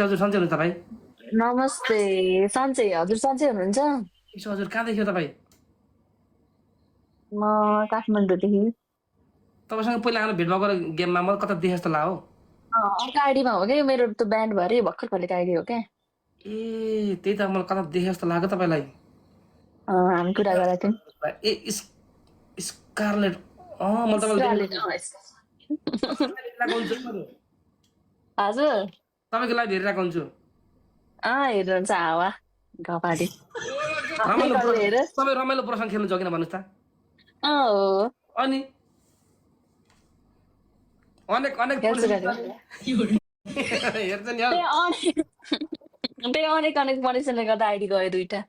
हजुर सन्चै हुनुहुन्छ तपाईँ? नमस्ते सन्चै हजुर सन्चै हुनुहुन्छ? यसो हजुर कहाँदेखि हो तपाईँ? म काठमाडौँदेखि। तपाईँसँग पहिला आएर भेट भएको गेममा म कता देखेँ जस्तो लाग्यो हौ। अर्को आइडीमा हो क्या मेरो त ब्यान्ड भरे भर्खर खोलेको आइडी हो क्या। ए त्यही त मलाई कता देखेँ जस्तो लाग्यो तपाईँलाई। हामी कुरा गरेका थियौँ। ए स्कारलेट मैले स्कारलेट, तपाईँको हेरिरहेको हुन्छु मैले। हजुर तपाईँको लागि हेरिरहेको हुन्छु। हेर्नुहुन्छ हावा घपाटी रमाइलो कहिले हेर तपाईँ रमाइलो प्रसङ्ग खेल्नु जगिन भन्नुहोस् त। हो अनि अनेक अनेक खेल्छु पुलिस कहिले हेर्छ नि हौ। त्यही अनेक अनेक पनिसले गर्दा आइडी गयो दुइटा।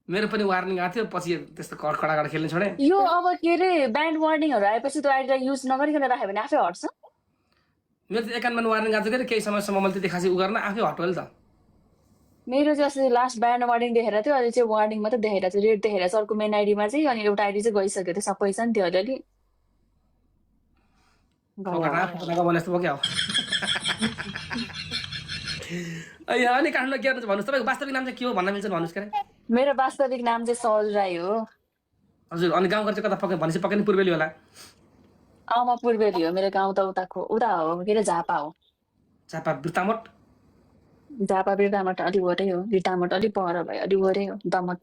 मेरो पनि वार्निङ आएको थियो पछि त्यस्तो कडा खेल्ने छोडेँ। यो अब के अरे ब्यान्ड वार्निङहरू आएपछि त्यो आइडीलाई युज नगरिकन राख्यो भने आफै हट्छ। मेरो त एकाउन्टमा वार्निङ आएको थियो कि केही समयसम्म मैले त्यति खासै उ गर्न आफै हट्यो नि त। मेरो चाहिँ अस्ति लास्ट ब्यान्ड वार्निङ देखेर थियो अहिले चाहिँ वार्निङ मात्रै देखेर चाहिँ रेड देखेर चाहिँ अर्को मेन आइडीमा चाहिँ अनि एउटा आइडी चाहिँ गइसक्यो थियो सबै छ नि त्यो अलिअलि ठोका भने जस्तो बोक्यो अनि काठमाडौँ के गर्नुहुन्छ भन्नुहोस् तपाईँको वास्तविक नाम चाहिँ के हो भन्न मिल्छ भन्नुहोस् के अरे। मेरो वास्तविक नाम चाहिँ सल राई हो। हजुर अनि गाउँघर चाहिँ कता पक्कै भनेपछि पक्कै नै पूर्वेली होला। म पूर्वेली हो मेरो गाउँ त उता हो के अरे झापा हो। चापा बिर्तामोट झापा बिरदामट अलि वरै हो बिरदामट अलि पर भयो अलि वरै हो दमक।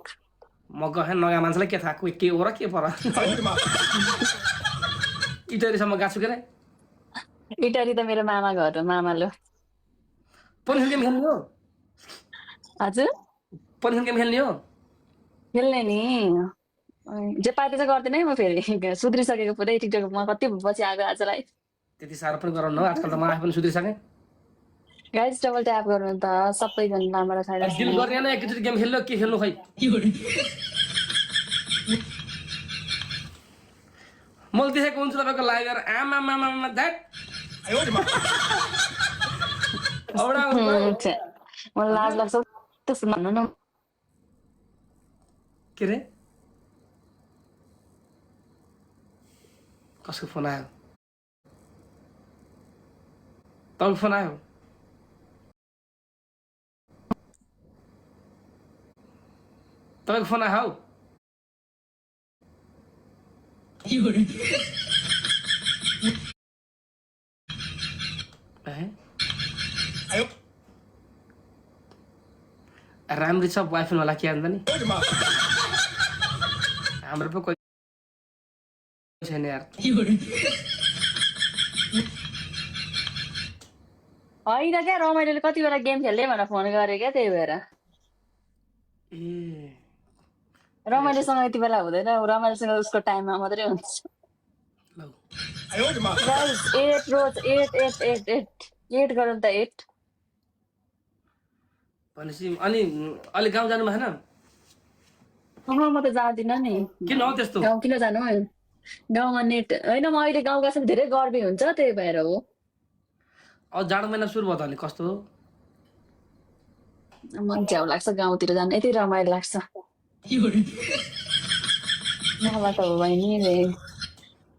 म गएँ नयाँ मान्छेलाई के थाहा के हो र के पर इटरीसम्म गएको छु के अरे। इटारी त मेरो मामा घर हो मामालो। पोलिसन गेम खेल्ने हो हजुर पोलिसन गेम खेल्ने हो। खेल्ने नि जे पार्टी चाहिँ गर्दैन है म फेरि सुध्रिसकेको पुरै टिकटकमा कति पछि आएको आजलाई। त्यति साह्रो पनि गराउनु हो आजकल त म आफै पनि सुध्रिसकेँ। गाइस डबल ट्याप गर्नु त सबैजना नामबाट फाइदा डिल गर्ने नै एकचोटि गेम खेल्नु के खेल्नु खै। मैले देखेको हुन्छु तपाईँको लाइभ आमा द्याट मलाई लाज लाग्छ त्यस्तो भन्नु न। के अरे कसको फोन आयो तपाईँको फोन आयो तपाईँको फोन आयो हौ। राम्री छ बोयफ्रेन्ड होला के अन्त नि हाम्रो पो कोही छैन यार। होइन क्या रमाइलोले कति बेला गेम खेल्दै भनेर फोन गरे क्या त्यही भएर ए रमाइलोसँग यति बेला हुँदैन रमाइलोसँग उसको टाइममा मात्रै हुन्छ। लौ 8 रोज 8 गरौँ त 8 भनेपछि अनि अलि गाउँ जानु भएन? म त जाँदिनँ नि। किन हो त्यस्तो? गाउँ किन जानु गाउँमा नेट होइन म अहिले गाउँ गएपछि धेरै गर्मी हुन्छ त्यही भएर हो। अब जाडो महिना सुरु भयो त अनि कस्तो हो? मन झ्याउ लाग्छ गाउँतिर जानु यति रमाइलो लाग्छ। मलाई त हो बहिनी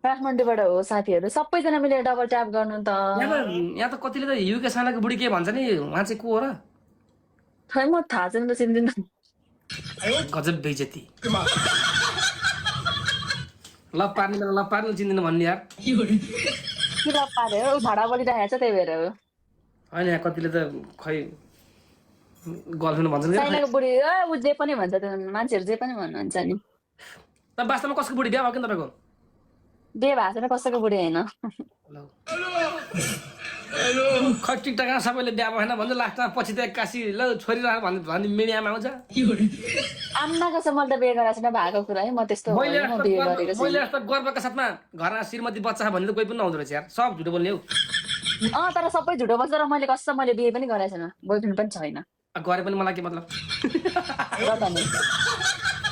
काठमाडौँबाट हो साथीहरू सबैजना मिलेर डबल ट्याप गर्नु त। यहाँ त कतिले त युके सानाको बुढी के भन्छ नि उहाँ चाहिँ को हो र? खै म थाहा छैन त चिन्दिनँ। गजब बेइज्जती लभ पार्ने बेला लभ पार्नु चिन्दिनँ भन्ने यार। किन पारे हो भाडा बढिरहेको छ त्यही भएर हो। होइन यहाँ कतिले त खै गर्लफ्रेन्ड भन्छ नि। साइनाको बुढी ऊ जे पनि भन्छ त्यो मान्छेहरू जे पनि भन्नुहुन्छ नि। त वास्तवमा कसको बुढी बिहा भयो कि तपाईँको? बिहे भएको छैन कसैको बुढी होइन। खै टिकटकमा सबैले बिहा भएन भन्छ लास्टमा पछि त एक्कासी ल छोरी रह भन्ने मिडियामा आउँछ। आम्मा कसम मैले त बिहे गरेको छैन भएको कुरा है म त्यस्तो होइन म बिहे गरेको मैले छैन। यस्तो गर्वका साथमा घरमा श्रीमती बच्चा भन्ने त कोही पनि नहुँदो रहेछ यार सब झुटो बोल्ने हौ। तर सबै झुटो बस्छ र मैले कसम मैले बिहे पनि गरेको छैन बोयफ्रेन्ड पनि छैन। गरे पनि मलाई के मतलब? र त नि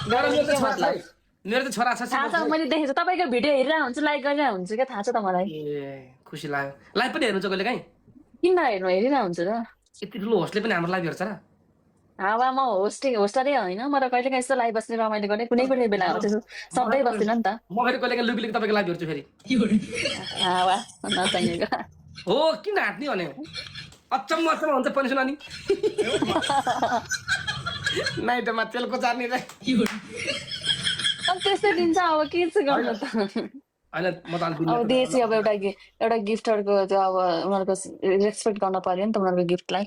गरेको के मतलब? मेरो त छोरा छ। थाहा छ मैले देखेको छु तपाईँको भिडियो हेरिरहेको हुन्छु लाइक गरिरहेको हुन्छु क्या थाहा छ त मलाई। ए खुसी लाग्यो। लाइभ पनि हेर्नुहुन्छ कहिले काहीँ? किन नहेर्नु हेरिरहेको हुन्छु र। यति ठुलो होस्टले पनि हाम्रो लाइभ हेर्छ र? हावा म होस्टरै होइन म त कहिले काहीँ यस्तो लाइभ बस्ने रमाइलो गर्ने कुनै कुनै बेला हो त्यस्तो सधैँ बस्दिनँ नि त। म फेरि कहिले काहीँ लुकी तपाईँको लाइभ हेर्छु फेरि। हावा नचाहिएको। हो किन हाँट्ने भने अचम्म हुन्छ पनिसन अनि नाइटमा तेलको चार्नी रे अब त्यस्तै दिन्छ अब के चाहिँ गर्नु त होइन म त अब देशी अब एउटा गिफ्टरको त्यो अब उनीहरूको रेस्पेक्ट गर्न पर्यो नि त उनीहरूको गिफ्टलाई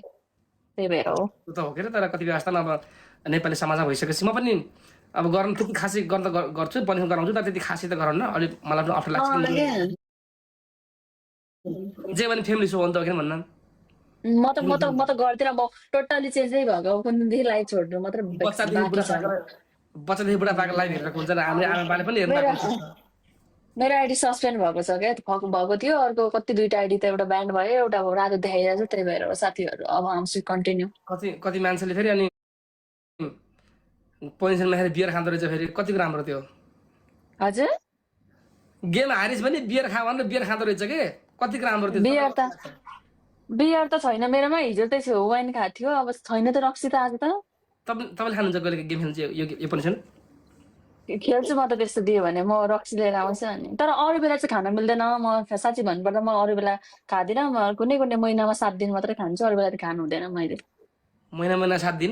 त्यही भएर हो त हो के तर कति व्यवस्थामा अब नेपाली समाजमा भइसकेपछि म पनि अब गर्न त्यति खासै गर्न त गर्छु पनिसन गराउँछु तर त्यति खासै त गराउन अलिक मलाई पनि अप्ठ्यारो लाग्छ जे भने फ्यामिली सो हो नि त किन भन्न म त गर्दिनँ म टोटल्ली चेन्जै भएको कुनदेखि लाइफ छोड्नु मात्र बच्चादेखि बुढा पाएको लाइफ हेरेर हुन्छ हामीले आमा बाले पनि हेर्नु मेरो आइडी सस्पेन्ड भएको छ क्या भएको थियो अर्को कति दुईटा आइडी त एउटा ब्यान्ड भयो एउटा रातो देखाइरहेको छ त्यही भएर साथीहरू अब आउँछु कन्टिन्यू कति मान्छेले फेरि अनि पोजिसनमा फेरि बियर खाँदो रहेछ फेरि कतिको राम्रो त्यो हजुर गेम हारिस पनि बियर खा भनेर बियर खाँदो रहेछ के कतिको राम्रो त्यो बियर त छैन मेरोमा हिजो चाहिँ थियो वाइन खाएको थियो अब छैन त रक्सी त आज त तपाईँले खानुहुन्छ कहिले गेम खेल्नु चाहिँ यो पनि छन् खेल्छु म त त्यस्तो दियो भने म रक्सी लिएर आउँछु अनि तर अरू बेला चाहिँ खान मिल्दैन म साँच्ची भन्नुपर्दा म अरू बेला खाँदिनँ म कुनै महिनामा 7 दिन मात्रै खान्छु अरू बेला त खानु हुँदैन मैले महिना 7 दिन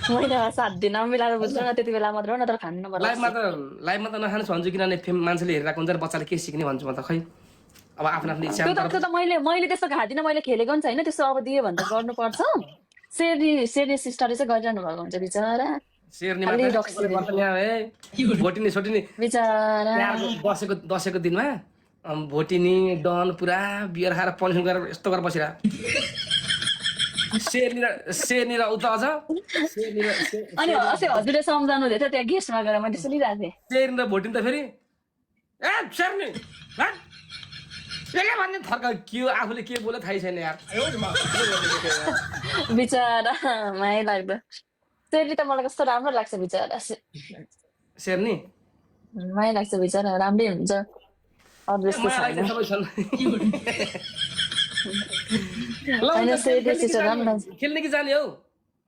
महिनामा 7 दिन मिलाएर बुझ्नु न त्यति बेला मात्र हो नत्र खानु पर्छ लाइभमा त नखानु भन्छु किनभने मान्छेले हेरिरहेको हुन्छ बच्चाले के सिक्ने भन्छु म त खै अब आफ्नो आफ्नो इच्छा त्यो त मैले त्यस्तो खाँदिनँ मैले खेलेको पनि छैन त्यस्तो अब दियो भने त गर्नुपर्छ शेर्नी सिस्टरले चाहिँ गरिरहनु भएको हुन्छ बिचरा दसैँको दिनमा भोटिनी डन पुरा बियर खाएर पनिसन गरेर यस्तो गरेर बसिरह शेर्नी र उता अझ अनि अस्ति हजुरले सम्झाउनु हुँदै थियो त्यहाँ गेस्टमा गएर मैले सुनिरहेको थिएँ शेर्नी र भोटिनी त फेरि ए शेर्नी भन्ने थर्का के हो आफूले के बोले थाहै छैन यार बिचरा माया लाग्दो शेर्नी त मलाई कस्तो राम्रो लाग्छ बिचरा शेर्नी माया लाग्छ बिचरा राम्रै हुन्छ खेल्ने कि जाने हौ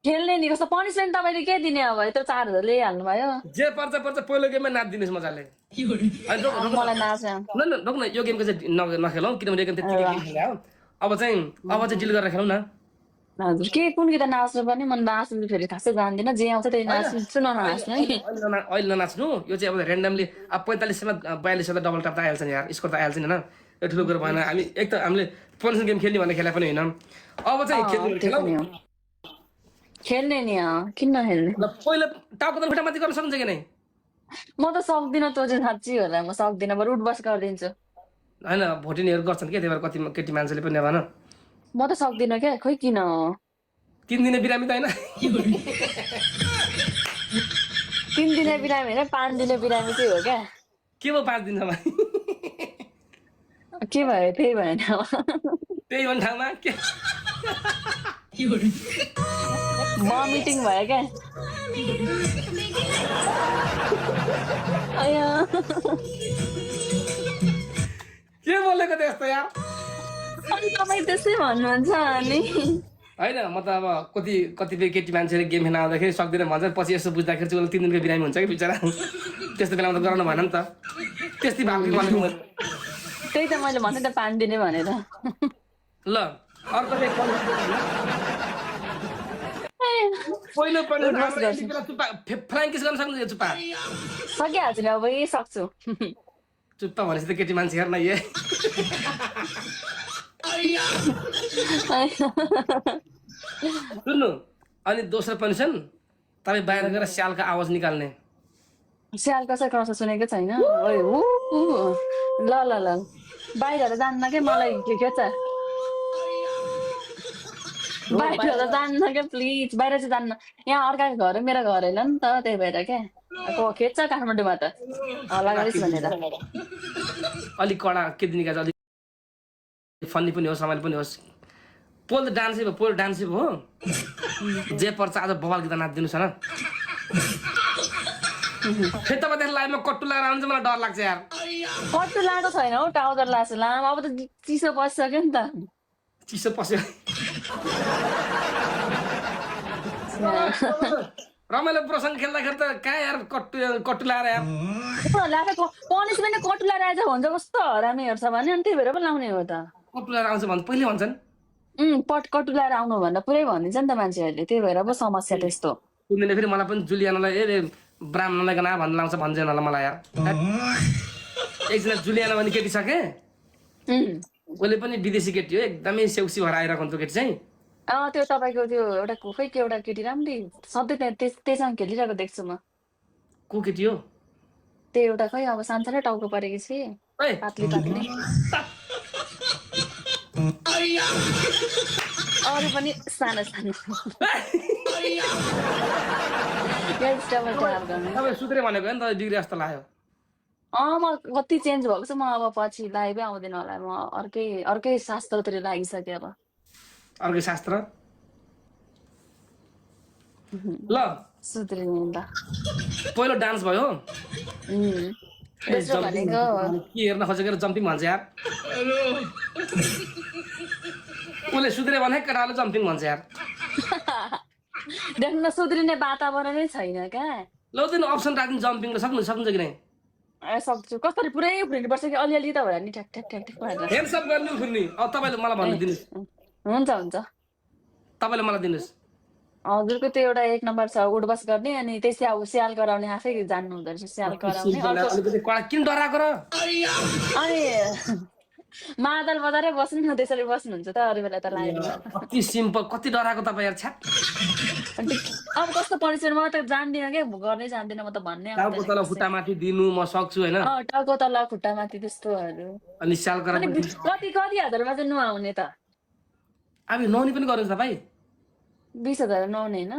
खेल्ने नि कस्तो पनिसमेन्ट तपाईँले के दिने अब यत्रो 4,000 ल्याइहाल्नु भयो जे पर्छ पहिलो गेममा नाचिदिनुहोस् मजाले मलाई नाच रोक न यो गेमको चाहिँ नखेलौँ किनभने यो गेम त्यति गेम खेल्यो अब चाहिँ डिल गरेर खेलौँ न हजुर के कुन गीत नाच्नु पनि म नाच्नु फेरि खासै जान्दिनँ जे आउँछ त्यही नाच्छु ननाच्नु है अहिले ननाच्नु यो चाहिँ अब ऱ्यान्डमली अब 45 मा 42 मा डबल ट्याप त आइहाल्छ नि यार स्कोर त आइहाल्छ नि होइन यो ठुलो कुरो भएन हामी एक त हामीले पनिसन गेम खेल्ने भनेर खेला पनि होइन अब चाहिँ खेल्ने नि किन नखेल्ने पहिलो टाउको त खुट्टामाथि गर्न सक्नुहुन्छ कि नै म त सक्दिनँ तँ चाहिँ साँच्ची होला म सक्दिनँ बरु उठबस गरिदिन्छु होइन भोटिनीहरू गर्छन् क्या त्यही भएर कति केटी मान्छेले पनि भन म त सक्दिनँ क्या खोइ किन 3 दिने बिरामी त होइन 3 दिने बिरामी होइन 5 दिने बिरामी चाहिँ हो क्या के भयो 5 दिनसम्म के भयो त्यही भएन त्यही भन्ने ठाउँमा के भमिटिङ भयो क्या के बोलेको त यस्तो यार अनि तपाईँ त्यसै भन्नुहुन्छ अनि होइन म त अब कतिपय केटी मान्छेले गेम खेल्न आउँदाखेरि सक्दिनँ भन्छ पछि यसो बुझ्दाखेरि चाहिँ 3 दिनको बिरामी हुन्छ कि बिचरा त्यस्तो बेलामा त गराउनु भएन नि त त्यस्तै भएको त्यही त मैले भने त 5 दिने भनेर ल अर्को पहिलो फ्राङ्किस गर्न सक्नुहुन्छ चुप्पा सकिहाल्छु नि अब सक्छु चुप्पा भनेपछि त केटी मान्छे हेर्न ए सुन्नु अनि दोस्रो पनिसन तपाईँ बाहिर गएर स्यालको आवाज निकाल्ने स्याल कसै क्रस सुनेको छैन ल ल ल बाहिर जान्न के मलाई के छ बाहिर जान्न क्या प्लिज बाहिर चाहिँ जान्न यहाँ अर्काको घर मेरो घर होइन नि त त्यही भएर क्या खेच्छ काठमाडौँमा त हल्ला गरिस् भनेर अलिक कडा के दिने गाज अलिक फन्नी पनि होस् रमाइलो पनि होस् पोल डान्सै भयो हो जे पर्छ आज बवाल गीत नाचिदिनुहोस् होइन फेरि तपाईँदेखि लाइभमा कट्टु लगाएर आउनु चाहिँ मलाई डर लाग्छ यार कट्टु लाएको छैन हौ टाउजर लाग्छ लामो अब त चिसो पसिसक्यो नि त चिसो पस्यो रमाइलो प्रसङ्ग खेल्दाखेरि त कहाँ यार कट्टु लगाएर यार पनिसमेन्ट कट्टु लगाएर आएछ भन्छ कस्तो हरामीहरू छ भने अनि त्यही भएर पो लाउने हो त कटुलाएर आउँछ भन्छ पहिले भन्छन् कटु ल्याएर आउनु भन्दा पुरै भनिन्छ नि त मान्छेहरूले त्यही भएर पो समस्या त्यस्तो कुन दिन फेरि मलाई पनि जुलियानालाई ब्राह्मणलाई ना भन्न लाउँछ भन्दैन होला मलाई यार एकजना जुलियाना भन्ने केटी छ के उसले पनि विदेशी केटी हो एकदमै सेउसी भएर आइरहेको हुन्छ केटी चाहिँ त्यो तपाईँको त्यो एउटा खोइ के एउटा केटी राम्ररी सधैँ त्यसँग खेलिरहेको देख्छु म को केटी हो त्यो एउटा खै अब सानसानै टाउको परेकी छ ओइ पातली पातली अरू पनि सानो सानो तपाईँ सुत्रे भनेको नि त डिग्री जस्तो लाग्यो म कति चेन्ज भएको छ म अब पछि लाइभै आउँदैन होला म अर्कै शास्त्रतिर लागिसकेँ अब अर्कै शास्त्र ल सुध्रिने ल पहिलो डान्स भयो दोस्रो भनेको के हेर्न खोजेको जम्पिङ भन्छ यार उसले सुध्रे भने केटाले जम्पिङ भन्छ यार देख्न सुध्रिने वातावरणै छैन क्या ल त्यो अप्सन राख्नु जम्पिङ र सक्नुहुन्छ कि नै सक्छु कसरी पुरै उफ्रिनुपर्छ कि अलिअलि त होला नि ठ्याक ठ्याक ठ्याक ठ्याक भनेर हेन्डसप गर्नु उफ्रिने अब तपाईँले मलाई भन्नु दिनुहोस् हुन्छ हुन्छ तपाईँले मलाई दिनुहोस् हजुरको त्यो एउटा 1 नम्बर छ उठबस गर्ने अनि त्यसै अब स्याल गराउने आफै जान्नु हुँदो रहेछ स्याल गराउने अलिकति कडा किन डराएको र अनि मादल बजारै बस्नु न त्यसरी बस्नुहुन्छ त अरू बेला त लाग्यो कति सिम्पल कति डराएको तपाईँ यार छ्याप अब कस्तो पनिसमेन्ट म त जान्दिनँ के गर्नै जान्दिनँ म त भन्ने टाउको तल खुट्टा माथि दिनु म सक्छु होइन टाउको तल खुट्टा माथि त्यस्तोहरू अनि स्याल गरा कति हजारमा चाहिँ नुहाउने त अब नुहाउने पनि गर्नुहुन्छ तपाईँ 20,000 नुहाउने होइन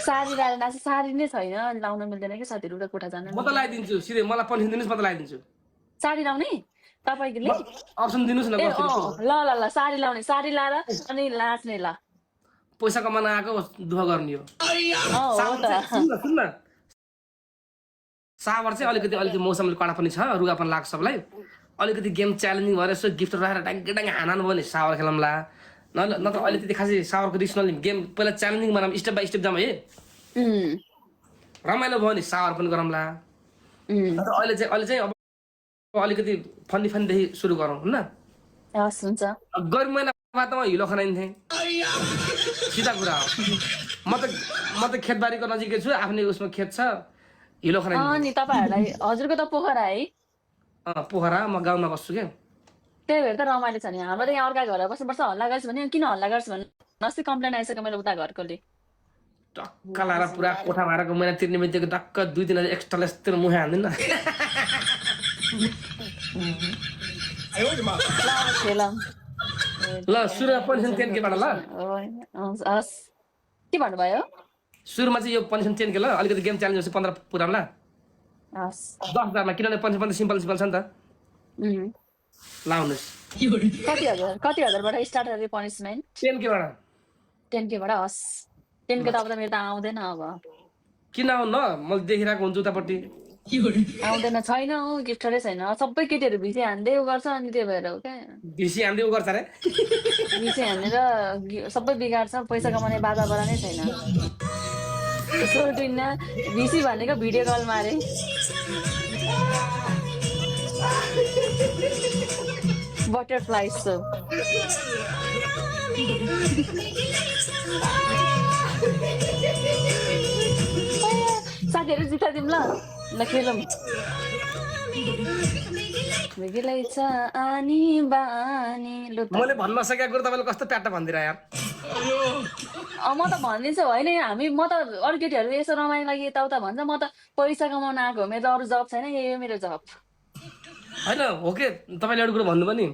साडी लाएर नाच्छ साडी नै छैन लाउन मिल्दैन कि साथीहरू उता कोठा जानु म त लगाइदिन्छु सिधै मलाई पर्मिसन दिनुहोस् म त लगाइदिन्छु साडी लाउने तपाईँले अप्सन दिनुहोस् न ल ल ल साडी लाउने साडी लाएर अनि नाच्ने ल पैसा कमाउन आएको दुःख गर्ने हो सुन्न सावर चाहिँ अलिकति मौसमले कडा पनि छ रुगा पनि लाग्छ सबलाई अलिकति गेम च्यालेन्जिङ भएर यसो गिफ्ट राखेर डाङ्गे डाङ्गे हानानु भयो नि सावर खेलाउँला न त अहिले त्यति खासै सावरको रिस नलिने गेम पहिला च्यालेन्जिङ बनाऊँ स्टेप बाई स्टेप जाऊँ है रमाइलो भयो नि सावर पनि गरौँला अहिले चाहिँ अब अलिकति फन्नीदेखि सुरु गरौँ होइन हुन्छ गर्मी महिना बाद म हिलो खनाइन्थेँ सिधा कुरा हो म त खेतबारीको नजिकै छु आफ्नै उसमा खेत छ हिलो खनाइ अनि तपाईँहरूलाई हजुरको त पोखरा है पोखरा म गाउँमा बस्छु क्या त्यही भएर त रमाइलो छ नि हाम्रो त यहाँ अर्का घर बस्नुपर्छ हल्ला गर्छ भने किन हल्ला गर्छ भने अस्ति कम्प्लेन आइसक्यो मैले उता घरकोले टक्क लाएर पुरा कोठा भाडाको महिना तिर्ने बित्तिकै टक्क 2-3 हजार एक्स्ट्रा यस्तो मुहे हान्दैन ल सुरु पनिसन 10K बाट ल के भन्नुभयो सुरुमा चाहिँ यो पनिसन 10K ल अलिकति गेम च्यालेन्ज 15 पुराउला 10,000 मा किनभने पनिसन सिम्पल छ नि त लाउनुस् कति हजारबाट स्टार्ट गरे पनिसमेन्ट 10K बाट 10K बाट हस् 10K त अब त मेरो त आउँदैन अब किन आउन मैले देखिरहेको हुन्छु उतापट्टि आउँदैन छैन हौ गिफ्टरै छैन सबै केटीहरू भिसी हान्दै उ गर्छ अनि त्यही भएर हो क्या भिसी हान्दै उ गर्छ रे भिसी हानेर सबै बिगार्छ पैसा कमाउने बाधाबाट नै छैन सोल्टिन भिसी भनेको भिडियो कल मारे बटरफ्लाई सो साथीहरू जिताइदिउँ ल खेलौँ बेगिलै छ आनी बानी मैले भन्न सकेको कुरो तपाईँले कस्तो प्याट्टा भनिदिएर यार म त भनिदिन्छु होइन म त अरू केटीहरू यसो रमाइलो लागि यताउता भन्छ म त पैसा कमाउन आएको मेरो अरू जब छैन यही हो मेरो जब होइन हो के तपाईँले एउटा कुरो भन्नुभयो नि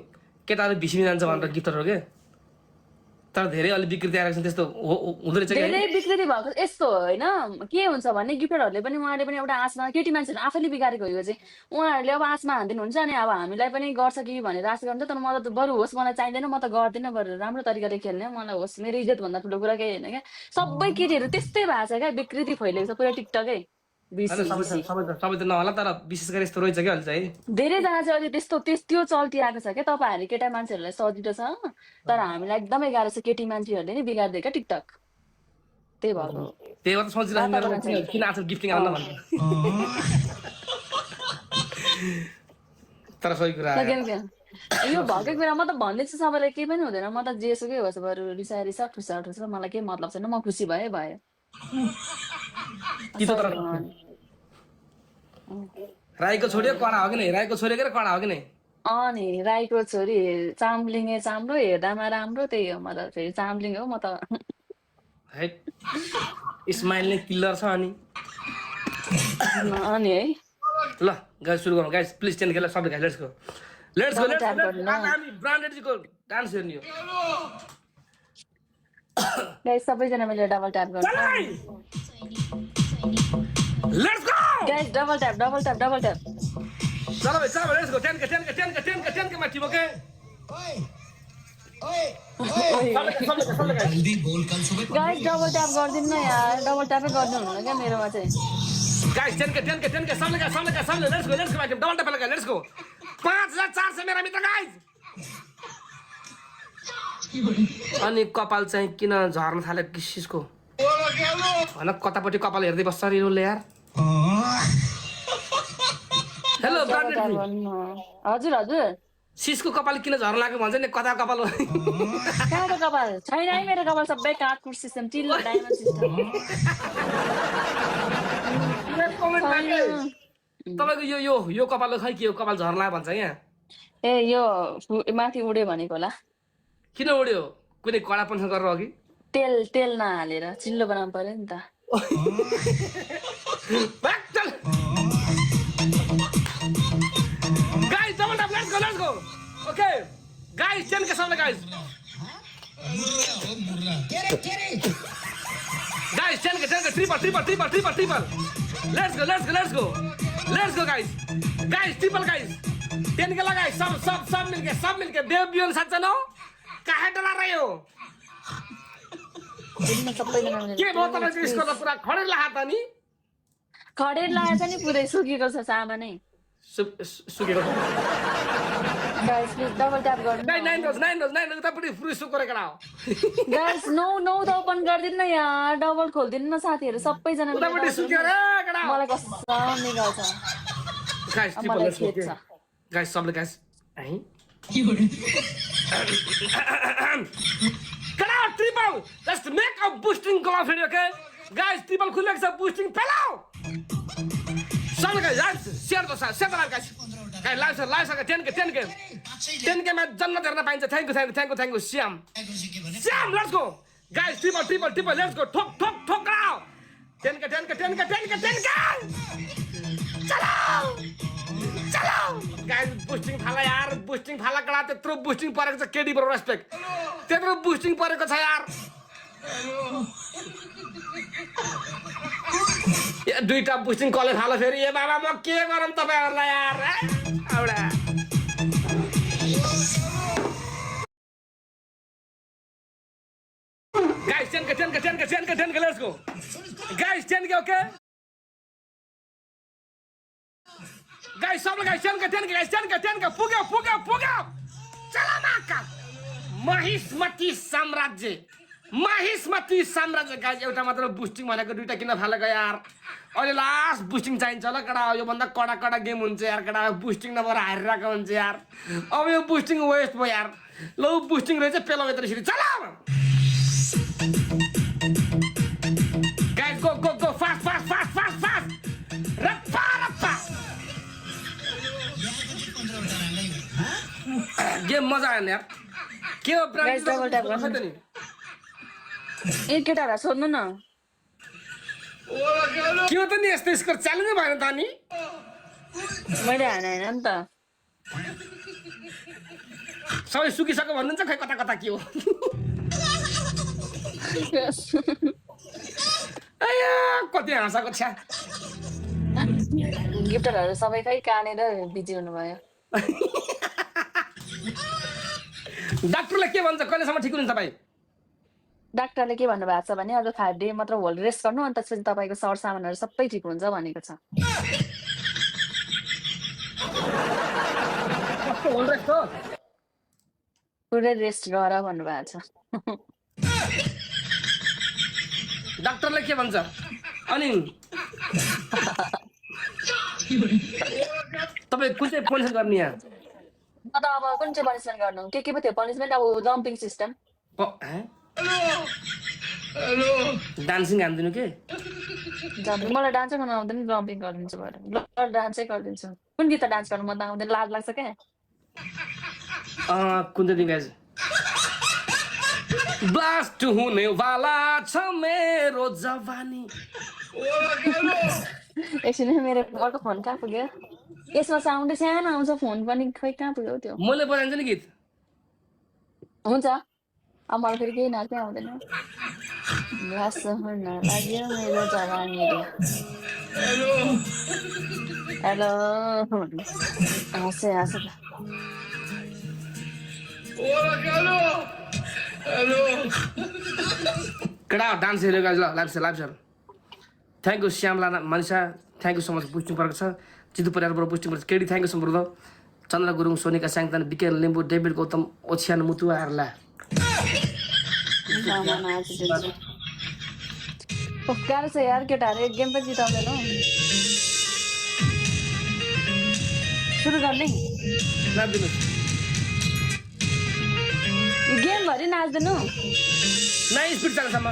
केटाहरू भिसिमी जान्छ भनेर गिफ्टहरू के तर धेरै अलि विकृति आएको छ त्यस्तो हुँदो रहेछ धेरै विकृति भएको यस्तो होइन के हुन्छ भने गिफ्टरहरूले पनि उहाँले पनि एउटा आशमा केटी मान्छेहरू आफैले बिगारेको हो यो चाहिँ उहाँहरूले अब आशमा हान्दिनु हुन्छ अनि अब हामीलाई पनि गर्छ कि भनेर आशा गर्छ तर मलाई त बरु होस् मलाई चाहिँदैन म त गर्दिनँ बरु राम्रो तरिकाले खेल्ने मलाई होस् मेरो इज्जत भन्दा ठुलो कुरा केही होइन क्या सबै केटीहरू त्यस्तै भएको छ क्या विकृति फैलिएको छ पुरा टिकटकै सबै त नहोला तर विशेष गरी यस्तो रहेछ क्या अहिले चाहिँ धेरैजना चाहिँ अहिले त्यो चल्ती आएको छ क्या तपाईँहरू केटा मान्छेहरूलाई सजिलो छ तर हामीलाई एकदमै गाह्रो छ केटी मान्छेहरूले नि बिगार्दै क्या टिकटक त्यही भएको त्यही भएर सोचिरहेको किन आज गिफ्टिङ आउन भन्नु तर सही कुरा आयो। सकेन क्या यो भएकै कुरा म त भन्दैछु सबैलाई केही पनि हुँदैन म त जेसुकै होस् बरु रिसा रिसा ठुसा ठुसा मलाई केही मतलब छैन म खुसी भए भयो कि त तर सही हो अनि। राईको छोरी कडा हो कि नै? राईको छोरी के कडा हो कि नै? नि राईको छोरी चाम्लिङे चाम्रो हेर्दामा राम्रो त्यही हो म त फेरि चाम्लिङ हो म त है स्माइल नै किल्लर छ अनि। अनि है ल गाइस सुरु गरौँ गाइस प्लिज 10 खेल सबै guys let's go let's go double let's tap go गर्नु न आज हामी ब्रान्डेडको डान्स हेर्ने हो। गाइस सबैजना मिलेर डबल ट्याप गर्नु चल भाइ let's go guys double tap double tap double tap चल भाइ लेट्स गो 10 के माथि ओके सबले गाइस डबल ट्याप गरिदिनु न यार डबल ट्यापै गर्नु हुन्न क्या मेरोमा चाहिँ गाइस 10 के सबले लेट्स गो माथि डबल टप लगा लेट्स गो 5400 मेरा मित्र गाइस। अनि कपाल चाहिँ किन झर्न थाल्यो किसिसको हैन कतापट्टि कपाल हेर्दै बस्छ रिरोले यार। हेलो डबल ट्याप ब्रान्डेड गर्नु न हजुर हजुर सिसको कपाल किन झर्न लाग्यो भन्छ नि कता कपाल हो। कहाँको कपाल छैन है मेरो कपाल सबै काटकुट सिस्टम टिल्लो डायमन्ड सिस्टम तपाईको यो यो यो कपाल खै के हो कपाल झर्न लाग्यो भन्छ यहाँ। ए यो माथि उड्यो भनेको होला किन उड्यो कुनै कडा पन्सन गरेर अघि तेल तेल नहालेर चिल्लो बनाउनु पर्यो नि त guys double top let's go okay guys 10 के सबले गाइस गाइस 10 के triple let's go guys triple guys 10 के लगाए सब मिलके देव बियन साच्चै न काहे डरा रहे हो दिनमा सबैजना मिलेर के भयो तपाईको यसको त पुरा खडेर लाहा त नि खडेर लगाएछ नि पुरै सुकेको छ सामा नै सुकेको गाइस प्लिज डबल ट्याप गर्नु नाइन रोज त पुरै पुरै सुकेर कडा हो गाइस नौ त ओपन गरिदिनु न यार डबल खोलिदिनु न साथीहरू सबैजना मिलेर उतापट्टि सुकेर कडा हो मलाई कसम निकाल्छ गाइस ट्रिपल मलाई लेट्स गो खेद्छ गाइस सबले गाइस है कडा triple let's make a boosting glove video okay guys triple खुलेको छ बुस्टिङ पेलाउ सबले गाइस शेयर दो गाइस गाइस लाइभ सके 10 के मा जन्नत हेर्न पाइन्छ thank you Shyam let's go guys triple let's go ठोक कडा 10 के चलो गाइस बुस्टिङ फाला यार बुस्टिङ फाला कडा त्यत्रो बुस्टिङ परेको छ केडी ब्रो रेस्पेक्ट त्यत्रो बुस्टिङ परेको छ यार या दुईटा बुस्टिङ कले फाला फेरि ए बाबा म के गरम तपाईहरुलाई यार औडा गाइस 10 के लेट्स गो गाइस 10 के ओके गाइस सब गाइस 10 के पुग्यो चला माका महिष्मती साम्राज्य गाइस एउटा मात्र बुस्टिङ भनेको दुईटा किन फालेको यार अहिले लास्ट बुस्टिङ चाहिन्छ ल कडा यो भन्दा कडा गेम हुन्छ यार कडा बुस्टिङ नभएर हारिरहेको हुन्छ यार अब यो बुस्टिङ वेस्ट भयो यार ल बुस्टिङ रहेछ पेलो यत्र यसरी चला गाइस गो फास्ट रप्पा गेम मजा आयो यार के हो गाइस डबल ट्याप गर्नु नि ए केटाहरु सोध्नु न के हो त नि यस्तो स्कोर च्यालेन्ज भएन त नि मैले हाने हैन नि त सबै सुकिसक्यो भन्नुहुन्छ खै कता के हो आया कति हाँसाको छ्या गिफ्टरहरु सबै खै कानेर बिजी हुनुभयो डाक्टरले के भन्छ कहिलेसम्म ठिक हुन्छ तपाईँ डाक्टरले के भन्नुभएको छ भने अझ 5 डे मात्र होल्ड रेस्ट गर्नु अनि त्यसपछि तपाईको सर सामानहरु सबै ठिक हुन्छ भनेको छ पुरै रेस्ट गर भन्नुभएको छ डाक्टरले के भन्छ अनि तपाईँ कुन चाहिँ पोजिसन गर्ने यहाँ म त अब कुन चाहिँ पनिसमेन्ट गर्नु के पो थियो पनिसमेन्ट अब जम्पिङ सिस्टम डान्सिङ हानिदिनु के जम्पिङ मलाई डान्सै गर्नु आउँदैन जम्पिङ गरिदिन्छु भएर ल डान्सै गरिदिन्छु कुन गीत डान्स गर्नु मन त आउँदैन लाज लाग्छ क्या कुन चाहिँ गाइज ब्लास्ट हुने वाला छ मेरो जवानी एकछिन मेरो अर्को फोन कहाँ पुग्यो यसमा साउन्डै सानो आउँछ फोन पनि खै कहाँ पुग्यो त्यो मैले बजाइन्छ नि गीत हुन्छ अब मलाई फेरि केही नाच्नै आउँदैन लास हुन लाग्यो मेरो जवानीले हेलो हाँसे हाँसे केटा डान्स हेऱ्यो गाइज ल live sir thank you Shyamla Manisha thank you so much boosting परेको छ जितु परिवारबाट पुस्टिङ परेको छ KD thank you so much Chandra Gurung Sonika Syangtan BK Limbu David Gautam ओछ्यान मुतुवाहरूलाई गाह्रो छ यार केटाहरू एक गेम पनि जिताउँदैन सुरु गर्ने नाचिदिनुहोस् यो गेमभरि नाच्दैन नाइ स्पिड चालसम्म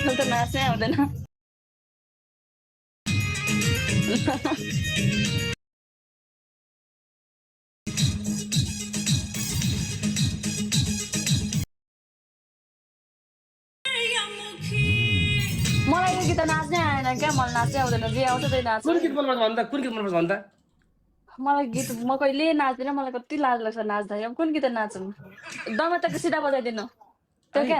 मलाई त नाच्नै आउँदैन मलाई यो गीत नाच्नै आएन क्या मलाई नाच्नै आउँदैन जे आउँछ त्यही नाच्छ कुन गीत मनपर्छ भन्दा कुन गीत मनपर्छ भन्दा मलाई गीत म कहिले नाच्दिनँ मलाई कति लाज लाग्छ नाच्दा अब कुन गीत नाचौँ दमातको सिधा बजाइदिनु त्यो क्या